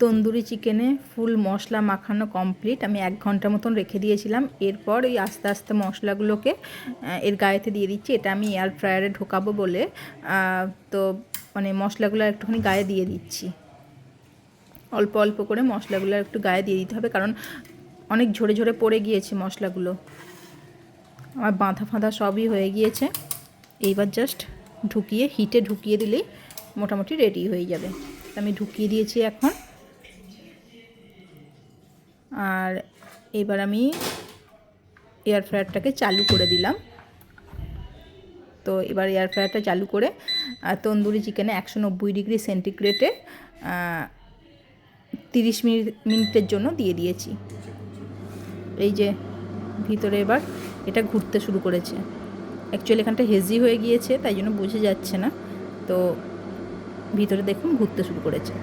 তন্দুরি চিকেনে ফুল মশলা মাখানো কমপ্লিট। আমি 1 ঘন্টা মতন রেখে দিয়েছিলাম। এরপর এই আস্তে আস্তে মশলাগুলোকে এর গায়েতে দিয়ে দিচ্ছি। এটা আমি এয়ার ফ্রায়ারে ঢোকাবো বলে তো মানে মশলাগুলো একটুখানি গায়ে দিয়ে দিচ্ছি। অল্প অল্প করে মশলাগুলো একটু গায়ে দিয়ে দিতে হবে, কারণ অনেক ঝরে ঝরে পড়ে গিয়েছে মশলাগুলো। আমার বাঁধা ফাঁধা সবই হয়ে গিয়েছে। এইবার জাস্ট হিটে ঢুকিয়ে দিলেই মোটামুটি রেডি হয়ে যাবে। আমি ঢুকিয়ে দিয়েছি এখন। আর এবার আমি এয়ার ফ্রায়ারটাকে চালু করে দিলাম। তো এবার এয়ার ফ্রায়ারটা চালু করে তন্দুরি চিকেনে 190 ডিগ্রি সেন্টিগ্রেডে 30 মিনিটের জন্য দিয়ে দিয়েছি। এই যে ভিতরে এবার এটা ঘুরতে শুরু করেছে। অ্যাকচুয়ালি এখানটা হেজি হয়ে গিয়েছে, তাই জন্য বোঝা যাচ্ছে না। তো ভিতরে দেখুন ঘুরতে শুরু করেছে।